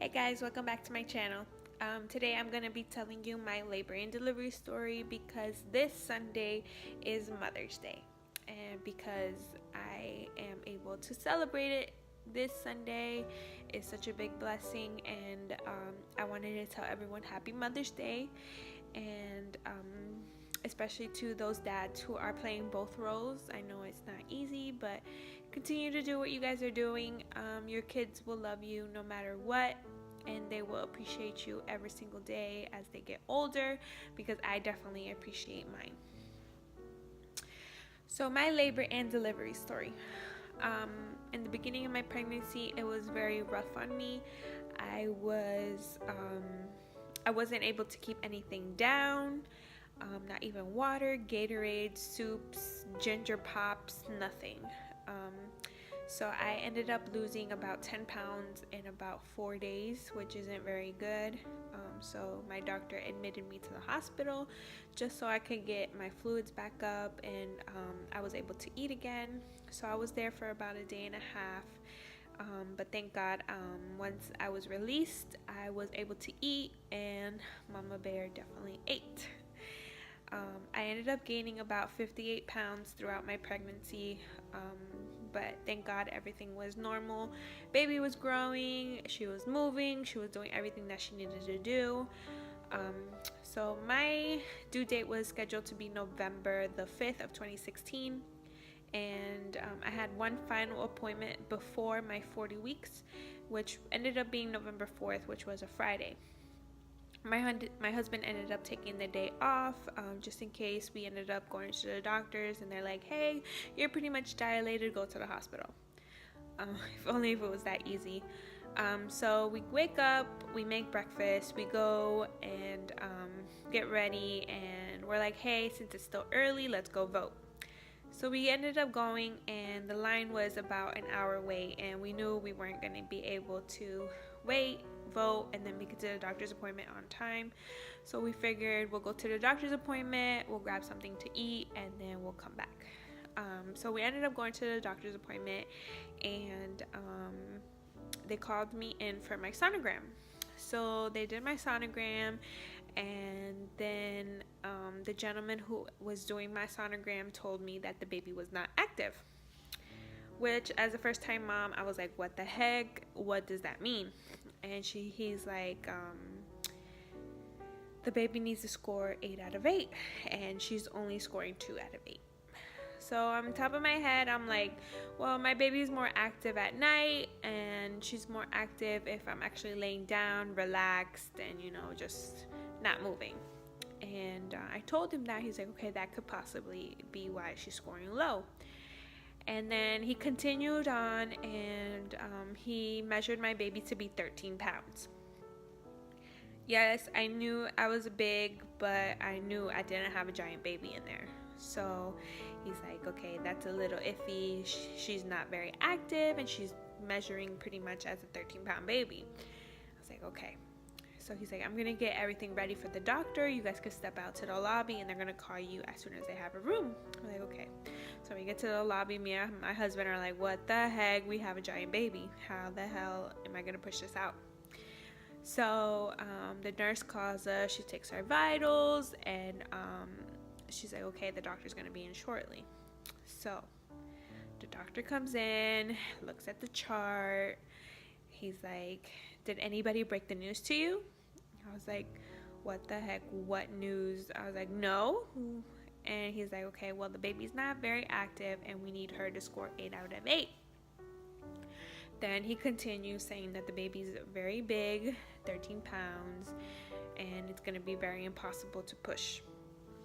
Hey guys, welcome back to my channel. Today I'm going to be telling you my labor and delivery story because this Sunday is Mother's Day. And because I am able to celebrate it this Sunday is such a big blessing, and I wanted to tell everyone Happy Mother's Day, and especially to those dads who are playing both roles. I know it's not easy, but continue to do what you guys are doing. Your kids will love you no matter what, and they will appreciate you every single day as they get older, because I definitely appreciate mine. So my labor and delivery story. In the beginning of my pregnancy, it was very rough on me. I wasn't able to keep anything down, not even water, Gatorade, soups, ginger pops, nothing. So I ended up losing about 10 pounds in about 4 days, which isn't very good. So my doctor admitted me to the hospital just so I could get my fluids back up, and I was able to eat again. So I was there for about a day and a half. But thank God, once I was released, I was able to eat, and Mama Bear definitely ate. I ended up gaining about 58 pounds throughout my pregnancy, but thank God everything was normal. Baby was growing, she was moving, she was doing everything that she needed to do. So my due date was scheduled to be November the 5th of 2016, and I had one final appointment before my 40 weeks, which ended up being November 4th, which was a Friday. My husband ended up taking the day off, just in case we ended up going to the doctors and they're like, hey, you're pretty much dilated, go to the hospital. If only if it was that easy. So we wake up, we make breakfast, we go and get ready, and we're like, hey, since it's still early, let's go vote. So we ended up going, and the line was about an hour wait, and we knew we weren't going to be able to wait, vote, and then make it to the doctor's appointment on time. So we figured we'll go to the doctor's appointment, we'll grab something to eat, and then we'll come back. So we ended up going to the doctor's appointment, and they called me in for my sonogram. So they did my sonogram, and then the gentleman who was doing my sonogram told me that the baby was not active, which, as a first-time mom, I was like, what the heck, what does that mean? And he's like, the baby needs to score 8 out of 8, and she's only scoring 2 out of 8. So on top of my head, I'm like, well, my baby's more active at night, and she's more active if I'm actually laying down, relaxed, and, just not moving. And I told him that. He's like, okay, that could possibly be why she's scoring low. And then he continued on, and he measured my baby to be 13 pounds. Yes, I knew I was big, but I knew I didn't have a giant baby in there. So he's like, okay, that's a little iffy. She's not very active, and she's measuring pretty much as a 13-pound baby. I was like, okay. So he's like, I'm going to get everything ready for the doctor. You guys could step out to the lobby, and they're going to call you as soon as they have a room. I'm like, okay. So we get to the lobby. Me and my husband are like, what the heck? We have a giant baby. How the hell am I going to push this out? So the nurse calls us. She takes our vitals, and she's like, okay, the doctor's going to be in shortly. So the doctor comes in, looks at the chart. He's like, did anybody break the news to you? I was like, what the heck? What news? I was like, no. And he's like, okay, well, the baby's not very active, and we need her to score 8 out of 8. Then he continues saying that the baby's very big, 13 pounds, and it's going to be very impossible to push.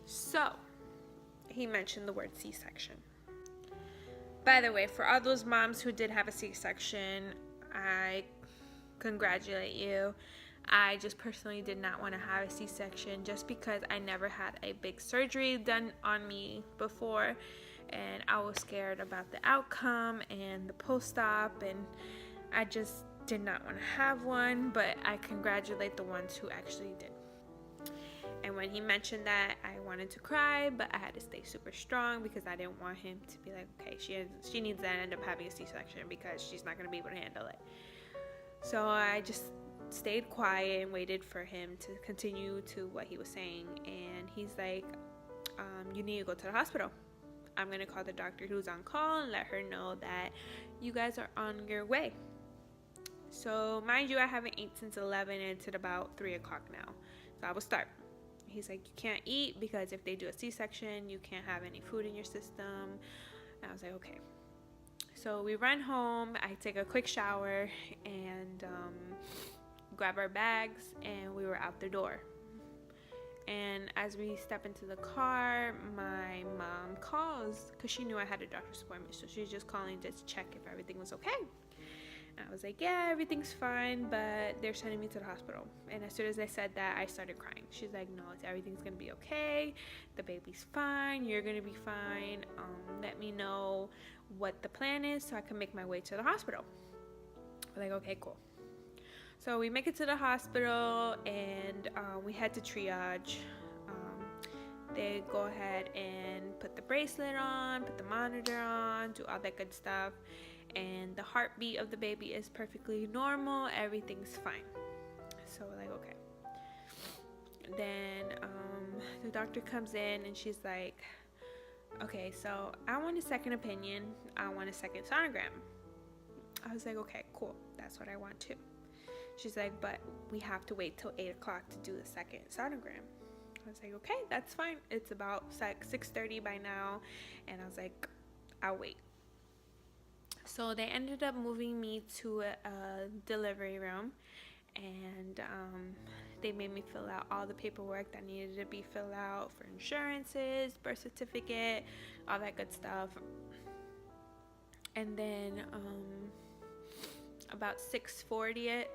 So he mentioned the word C-section. By the way, for all those moms who did have a C-section, I congratulate you. I just personally did not want to have a C-section just because I never had a big surgery done on me before, and I was scared about the outcome and the post-op, and I just did not want to have one, but I congratulate the ones who actually did. And when he mentioned that, I wanted to cry, but I had to stay super strong because I didn't want him to be like, okay, she needs to end up having a C-section because she's not going to be able to handle it. So I just stayed quiet and waited for him to continue to what he was saying. And he's like, you need to go to the hospital. I'm going to call the doctor who's on call and let her know that you guys are on your way. So mind you, I haven't eaten since 11 and it's at about 3 o'clock now. So I will start. He's like, you can't eat because if they do a C-section, you can't have any food in your system. And I was like, okay. So we run home. I take a quick shower and grab our bags, and we were out the door. And as we step into the car, my mom calls because she knew I had a doctor's appointment. So she's just calling just to check if everything was okay. And I was like, yeah, everything's fine, but they're sending me to the hospital. And as soon as I said that, I started crying. She's like, no, everything's going to be okay. The baby's fine. You're going to be fine. Let me know what the plan is so I can make my way to the hospital. I'm like, okay, cool. So we make it to the hospital, and we head to triage. They go ahead and put the bracelet on, put the monitor on, do all that good stuff. And the heartbeat of the baby is perfectly normal. Everything's fine. So we're like, okay. Then the doctor comes in and she's like, okay, so I want a second opinion. I want a second sonogram. I was like, okay, cool. That's what I want too. She's like, but we have to wait till 8 o'clock to do the second sonogram. I was like, okay, that's fine. It's about 6:30 by now. And I was like, I'll wait. So they ended up moving me to a delivery room, and they made me fill out all the paperwork that needed to be filled out for insurances, birth certificate, all that good stuff. And then about 7:40,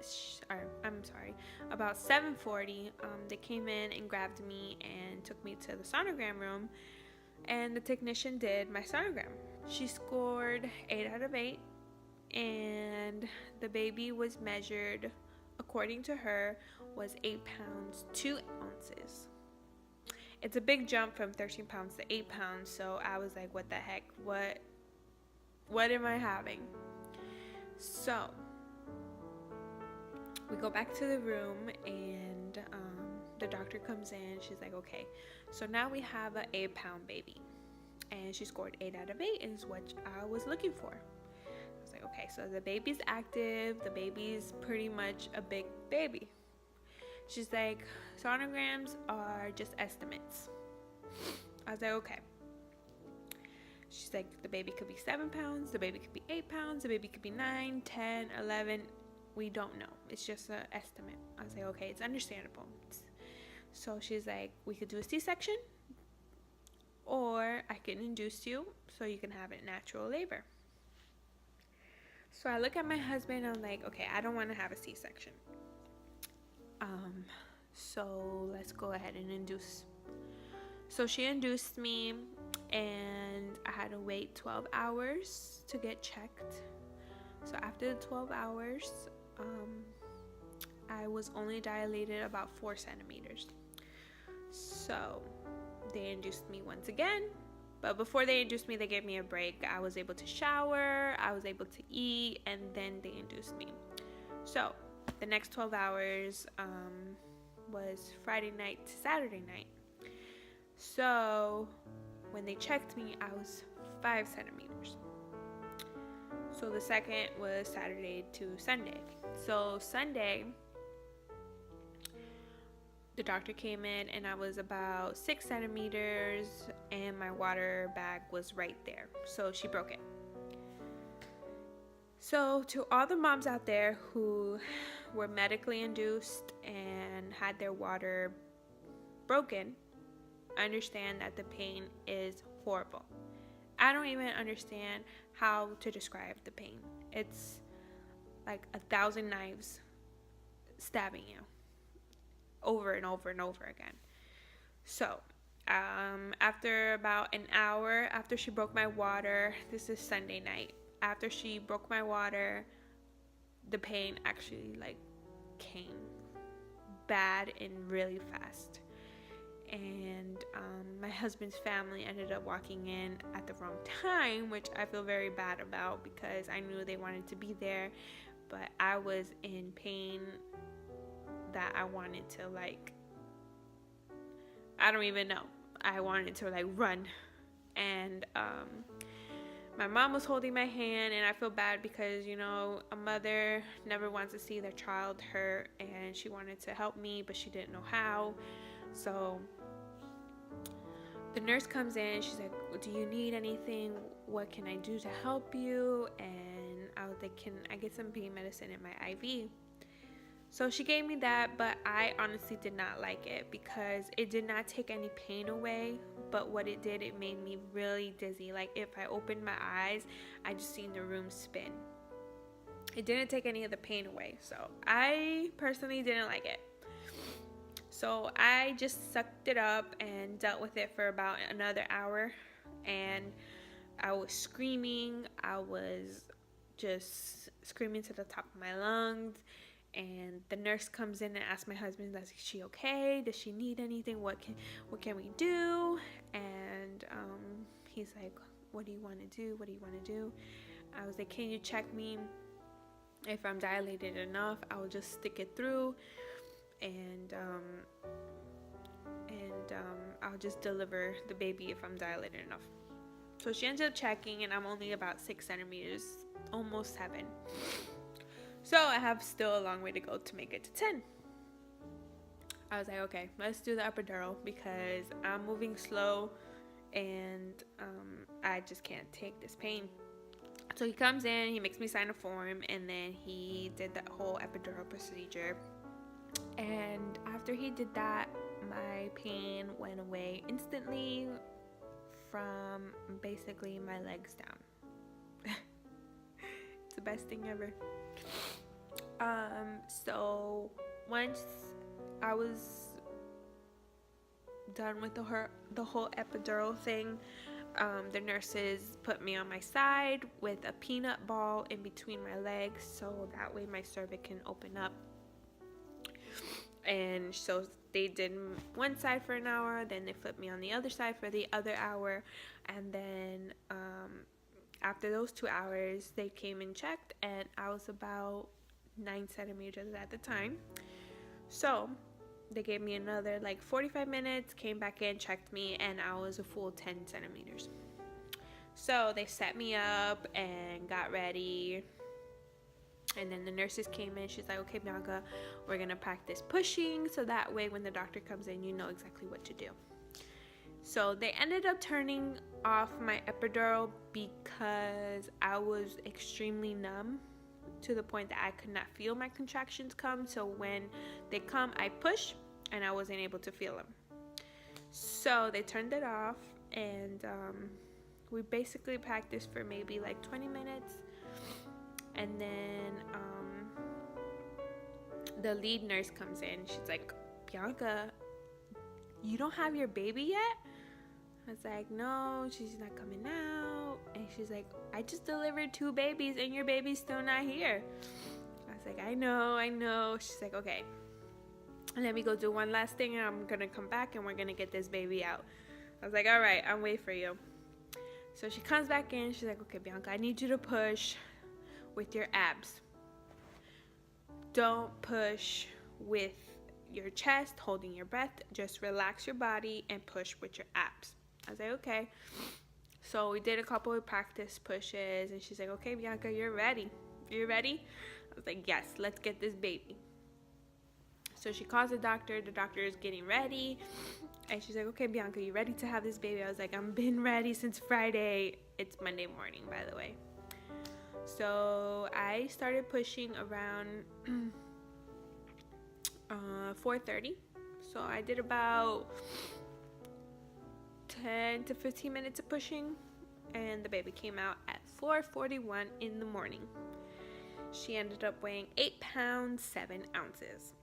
they came in and grabbed me and took me to the sonogram room, and the technician did my sonogram. She scored 8 out of 8, and the baby was measured, according to her, was 8 pounds 2 ounces. It's a big jump from 13 pounds to 8 pounds, so I was like, what the heck? What am I having? So we go back to the room, and the doctor comes in. She's like, okay, so now we have an 8-pound baby. And she scored 8 out of 8 is what I was looking for. I was like, okay, so the baby's active. The baby's pretty much a big baby. She's like, sonograms are just estimates. I was like, okay. She's like, the baby could be 7 pounds. The baby could be 8 pounds. The baby could be 9, 10, 11. We don't know. It's just an estimate. I was like, okay, it's understandable. So she's like, we could do a C-section, or I can induce you so you can have it natural labor. So I look at my husband, I'm like, okay, I don't want to have a C-section. So let's go ahead and induce. So she induced me, and I had to wait 12 hours to get checked. So after the 12 hours, I was only dilated about 4 centimeters. So they induced me once again, but before they induced me, they gave me a break. I was able to shower, I was able to eat, and then they induced me. So the next 12 hours was Friday night to Saturday night. So when they checked me, I was 5 centimeters. So the second was Saturday to Sunday. So Sunday, the doctor came in, and I was about 6 centimeters, and my water bag was right there. So she broke it. So to all the moms out there who were medically induced and had their water broken, understand that the pain is horrible. I don't even understand how to describe the pain. It's like 1,000 knives stabbing you over and over and over again. So after about an hour after she broke my water, this is Sunday night, after she broke my water, the pain actually came bad and really fast. And my husband's family ended up walking in at the wrong time, which I feel very bad about because I knew they wanted to be there, but I was in pain that I wanted to, like, I don't even know. I wanted to, like, run. And my mom was holding my hand, and I feel bad because, you know, a mother never wants to see their child hurt, and she wanted to help me, but she didn't know how. So the nurse comes in, she's like, do you need anything? What can I do to help you? And I was like, can I get some pain medicine in my IV? So she gave me that, but I honestly did not like it because it did not take any pain away. But what it did, it made me really dizzy. Like, if I opened my eyes, I just seen the room spin. It didn't take any of the pain away. So I personally didn't like it. So I just sucked it up and dealt with it for about another hour. And I was screaming. I was just screaming to the top of my lungs. And the nurse comes in and asks my husband, is she okay? Does she need anything? What can we do? And he's like, what do you want to do? What do you want to do? I was like, can you check me? If I'm dilated enough, I will just stick it through, and I'll just deliver the baby if I'm dilated enough. So she ends up checking, and I'm only about 6 centimeters, almost 7. So I have still a long way to go to make it to 10. I was like, okay, let's do the epidural because I'm moving slow and I just can't take this pain. So he comes in, he makes me sign a form, and then he did that whole epidural procedure. And after he did that, my pain went away instantly from basically my legs down. It's the best thing ever. So once I was done with the whole epidural thing, the nurses put me on my side with a peanut ball in between my legs so that way my cervix can open up. And so they did one side for an hour, then they flipped me on the other side for the other hour, and then after those 2 hours they came and checked, and I was about 9 centimeters at the time. So they gave me another like 45 minutes, came back in, checked me, and I was a full 10 centimeters. So they set me up and got ready. And then the nurses came in. She's like, okay, Bianca, we're going to practice pushing. So that way when the doctor comes in, you know exactly what to do. So they ended up turning off my epidural because I was extremely numb to the point that I could not feel my contractions come. So when they come, I push and I wasn't able to feel them. So they turned it off, and we basically practiced for maybe like 20 minutes. And then the lead nurse comes in. She's like, Bianca, you don't have your baby yet? I was like, no, she's not coming out. And she's like, I just delivered 2 babies and your baby's still not here. I was like, I know. She's like, okay, let me go do one last thing and I'm gonna come back and we're gonna get this baby out. I was like, all right, I'm waiting for you. So she comes back in. She's like, okay, Bianca, I need you to push with your abs. Don't push with your chest, holding your breath. Just relax your body and push with your abs. I was like, okay. So we did a couple of practice pushes, and she's like, okay, Bianca, you're ready. You ready? I was like, yes, let's get this baby. So she calls the doctor. The doctor is getting ready, and she's like, okay, Bianca, you ready to have this baby? I was like, I've been ready since Friday. It's Monday morning, by the way. So I started pushing around 4:30. So I did about 10 to 15 minutes of pushing, and the baby came out at 4:41 in the morning. She ended up weighing 8 pounds 7 ounces.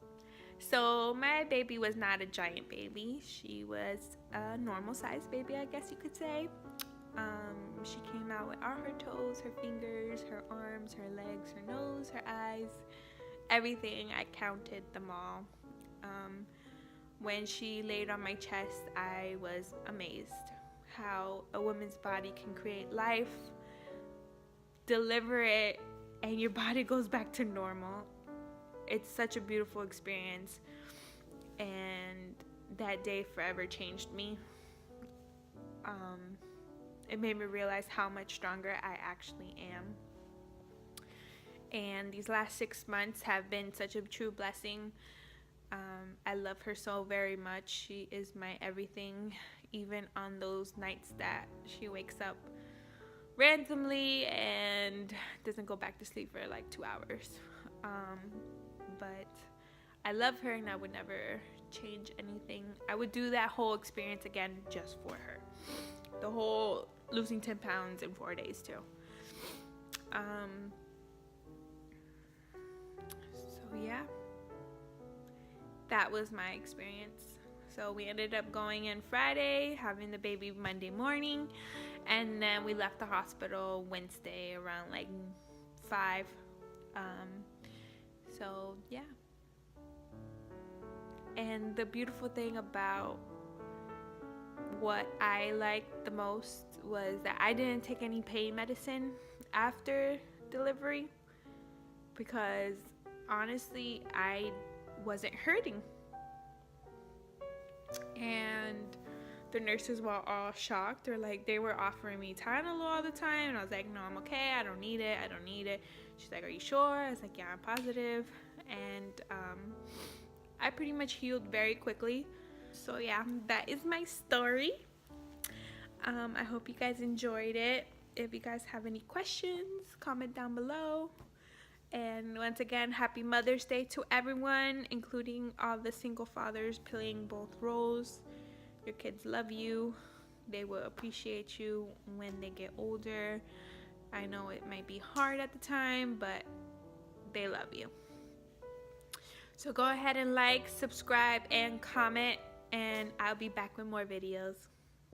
So my baby was not a giant baby. She was a normal sized baby, I guess you could say. She came out with all her toes, her fingers, her arms, her legs, her nose, her eyes, everything. I counted them all. When she laid on my chest, I was amazed how a woman's body can create life, deliver it, and your body goes back to normal. it's such a beautiful experience, and that day forever changed me. It made me realize how much stronger I actually am. And these last 6 months have been such a true blessing. I love her so very much. She is my everything, even on those nights that she wakes up randomly and doesn't go back to sleep for like 2 hours. But I love her, and I would never change anything. I would do that whole experience again just for her. The whole losing 10 pounds in 4 days too. So yeah, that was my experience. So we ended up going in Friday, having the baby Monday morning, and then we left the hospital Wednesday around like 5. So yeah. And the beautiful thing about what I liked the most was that I didn't take any pain medicine after delivery, because honestly I wasn't hurting. And the nurses were all shocked. They were offering me Tylenol all the time, and I was like, no, I'm okay, I don't need it. She's like, are you sure? I was like, yeah, I'm positive. And I pretty much healed very quickly. So yeah, that is my story. I hope you guys enjoyed it. If you guys have any questions, comment down below. And once again, happy Mother's Day to everyone, including all the single fathers playing both roles. Your kids love you. They will appreciate you when they get older. I know it might be hard at the time, but they love you. So go ahead and like, subscribe, and comment, and I'll be back with more videos.